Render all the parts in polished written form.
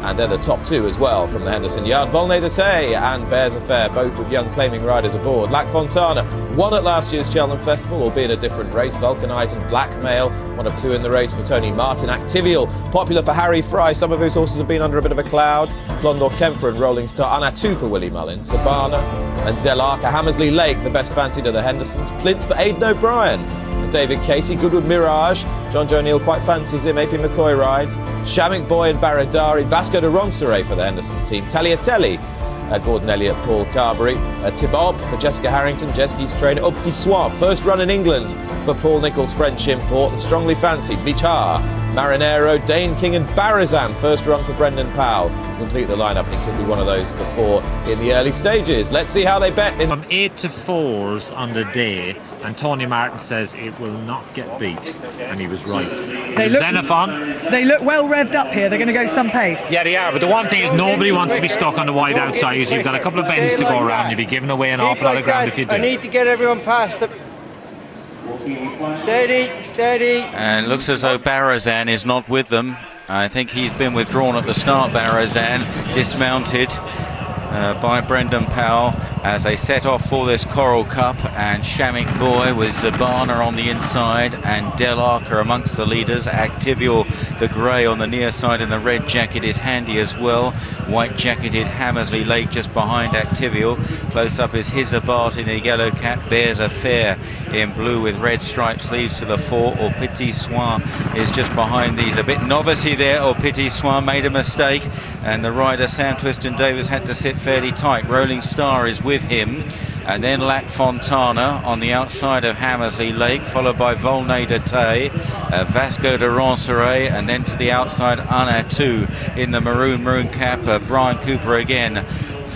And they're the top two as well from the Henderson yard. Volnay de Tay and Bears Affair, both with young claiming riders aboard. Lac Fontana won at last year's Cheltenham Festival, albeit a different race. Vulcanite and Blackmail, one of two in the race for Tony Martin. Activial, popular for Harry Fry, some of whose horses have been under a bit of a cloud. Clondor Kempfer and Rolling Star. Anatu for Willie Mullins. Zabana and Delarca. Hammersley Lake, the best fancied of the Hendersons. Plinth for Aidan O'Brien. David Casey, Goodwood Mirage, John Joe Neal quite fancies him, AP McCoy rides, Shamik Boy and Baradari, Vasco de Ronceray for the Henderson team, Tagliatelle, Gordon Elliott, Paul Carberry, Tibob for Jessica Harrington, Jesky's trainer, Ptits, first run in England for Paul Nichols, French import, and strongly fancied, Bichar, Marinero, Dane King and Barazan, first run for Brendan Powell. Complete the lineup, and it could be one of those for the four in the early stages. Let's see how they bet. From 8 to 4s on the day, and Tony Martin says it will not get beat, and he was right. They look well revved up here. They're going to go some pace. Yeah, they are, but the one thing is nobody wants to be stuck on the wide outside. You've got a couple of bends to go around. You'll be giving away an awful lot of ground if you do. I need to get everyone past the... Steady, steady. And it looks as though Barazan is not with them. I think he's been withdrawn at the start, Barazan, dismounted by Brendan Powell as they set off for this Coral Cup, and Shamik Boy with Zabana on the inside and Delarca amongst the leaders. Activial, the grey on the near side and the red jacket, is handy as well. White jacketed Hammersley Lake just behind Activial. Close up is Hizabart in a yellow cap. Bears Affair in blue with red striped sleeves to the fore. Or Ptits is just behind these. A bit novicey there. Or Ptits made a mistake, and the rider Sam Twiston Davis had to sit fairly tight. Rolling Star is with him, and then Lac Fontana on the outside of Hammersley Lake, followed by Volnay de Tay, Vasco de Ronceray, and then to the outside Anatu in the maroon cap. Brian Cooper again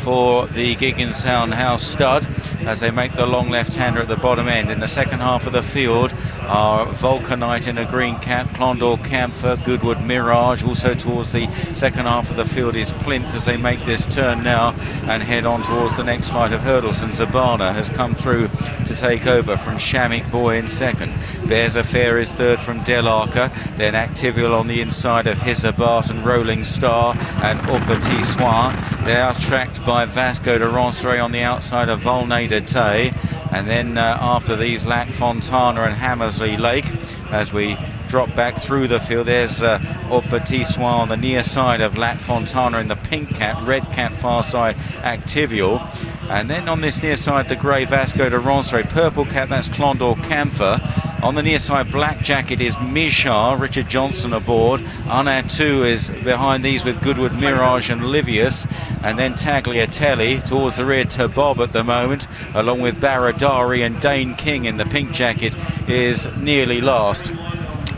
for the Gigginstown House stud as they make the long left-hander at the bottom end. In the second half of the field are Vulcanite in a green cap, Clondor Camphor, Goodwood Mirage. Also towards the second half of the field is Plinth as they make this turn now and head on towards the next flight of hurdles. And Zabana has come through to take over from Shamik Boy in second. Bears Affair is third from Delarca. Then Activial on the inside of Hizabart and Rolling Star and Ptits. They are tracked by Vasco de Ronceray on the outside of Volnay de Tay. And then after these, Lac Fontana and Hammersley Lake. As we drop back through the field, there's Ptits on the near side of Lac Fontana in the pink cap, red cap far side Activial. And then on this near side, the grey Vasco de Ronceray, purple cap, that's Clondor Camphor. On the near side, black jacket is Mishar, Richard Johnson aboard. Anatu is behind these with Goodwood Mirage and Livius. And then Tagliatelle towards the rear, Tabob at the moment, along with Baradari, and Dane King in the pink jacket is nearly last.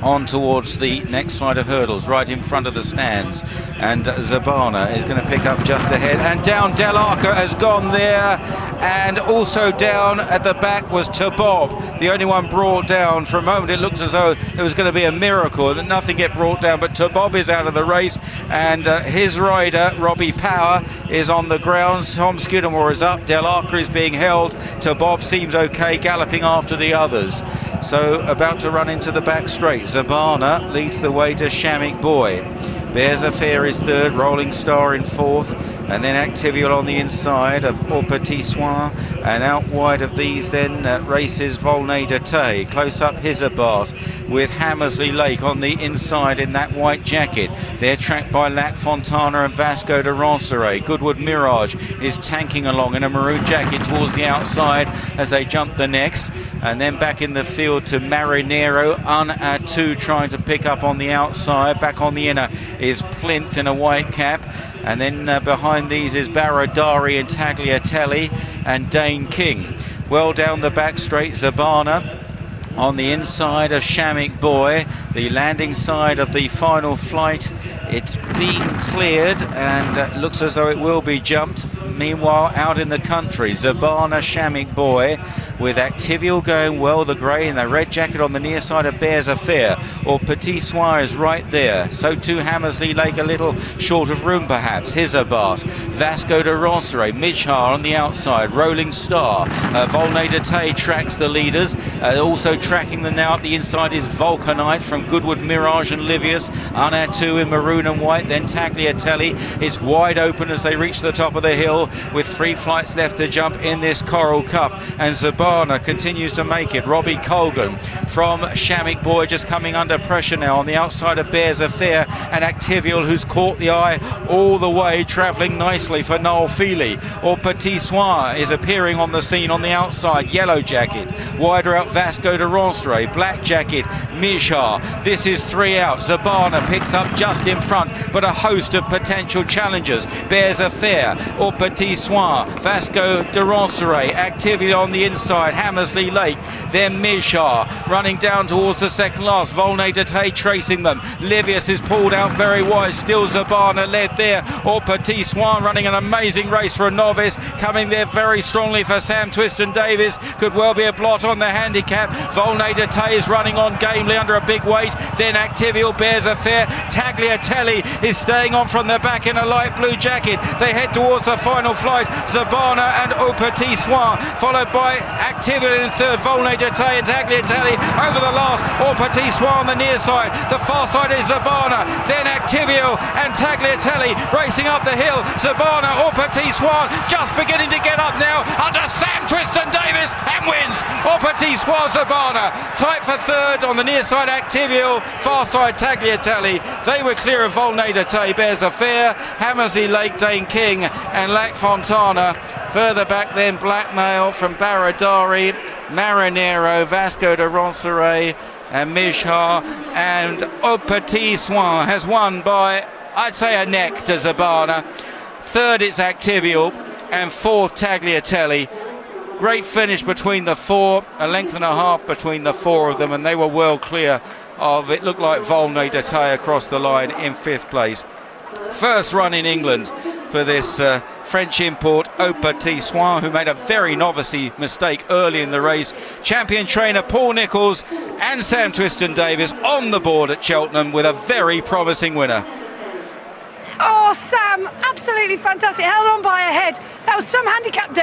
On towards the next flight of hurdles, right in front of the stands. And Zabana is going to pick up just ahead. And down Delarca has gone there. And also down at the back was Tabob, the only one brought down. For a moment it looked as though there was going to be a miracle, that nothing get brought down, but Tabob is out of the race. And his rider, Robbie Power, is on the ground. Tom Skidmore is up. Delarca is being held. Tabob seems okay, galloping after the others. So about to run into the back straight. Zabana leads the way to Shamik Boy. Bears Affair is third, Rolling Star in fourth, and then Activial on the inside of Ptits, and out wide of these then races Volnay de Tay. Close up Hizabart with Hammersley Lake on the inside in that white jacket. They're tracked by Lac Fontana and Vasco de Ronceray. Goodwood Mirage is tanking along in a maroon jacket towards the outside as they jump the next. And then back in the field to Marinero, Anatu trying to pick up on the outside. Back on the inner is Plinth in a white cap. And then behind these is Baradari and Tagliatelle and Dane King. Well down the back straight, Zabana on the inside of Shamik Boy, the landing side of the final flight. It's been cleared and looks as though it will be jumped. Meanwhile, out in the country, Zabana, Shamik Boy with Activial going well, the grey and the red jacket on the near side of Bears Affair, or Ptits is right there. So too Hammersley Lake, a little short of room perhaps. Hizabart, Vasco de Ronceret, Mijhar on the outside, Rolling Star. Volnay de Tay tracks the leaders. Also tracking them now up the inside is Vulcanite from Goodwood, Mirage and Livius. Anatu in maroon and white, then Tagliatelle. It's wide open as they reach the top of the hill with 3 flights left to jump in this Coral Cup. And Zabana continues to make it. Robbie Colgan from Shamik Boy just coming under pressure now on the outside of Bears Affair, and Activial, who's caught the eye all the way, travelling nicely for Noel Feely. Or Ptits is appearing on the scene on the outside. Yellow jacket, wider out Vasco de Ronceret, black jacket Mijhar. This is 3 out. Zabana picks up just in front, but a host of potential challengers. Bears Affair or Ptits, Vasco de Ronceret, Activial on the inside, Hammersley Lake, then Mijhar running down towards the second last. Volnay de Tay tracing them. Livius is pulled out very wide, still Zabana led there, or Ptits running an amazing race for a novice, coming there very strongly for Sam Twiston-Davies. Could well be a blot on the handicap. Volnay de Tay is running on gamely under a big weight, then Activial, Bears Affair. Tagliatelle is staying on from the back in a light blue jacket. They head towards the final flight. Zabana and Ptits, followed by Activial in third, Volnay de Tay and Tagliatelle over the last, or Ptits on the near side. The far side is Zabana, then Activial and Tagliatelle racing up the hill. Zabana or Ptits just beginning to get up now under Sam Twiston-Davies and wins. Or Ptits Zabana tight for third on the near side. Activial, far side Tagliatelle. They were clear of Volnay de Tay, Bears Affair, Hammersley Lake, Dane King and Lac Fontana. Further back then Blackmail from Baradari, Marinero, Vasco de Ronceret and Mijhar, and Ptits has won by, I'd say, a neck to Zabana. Third it's Activial and fourth Tagliatelle. Great finish between the 4, a length and a half between the 4 of them, and they were well clear of, it looked like, Volnay de Tay across the line in 5th place. First run in England for this French import, Ptits, who made a very novice mistake early in the race. Champion trainer Paul Nicholls and Sam Twiston-Davies on the board at Cheltenham with a very promising winner. Oh, Sam, absolutely fantastic. Held on by a head. That was some handicap day.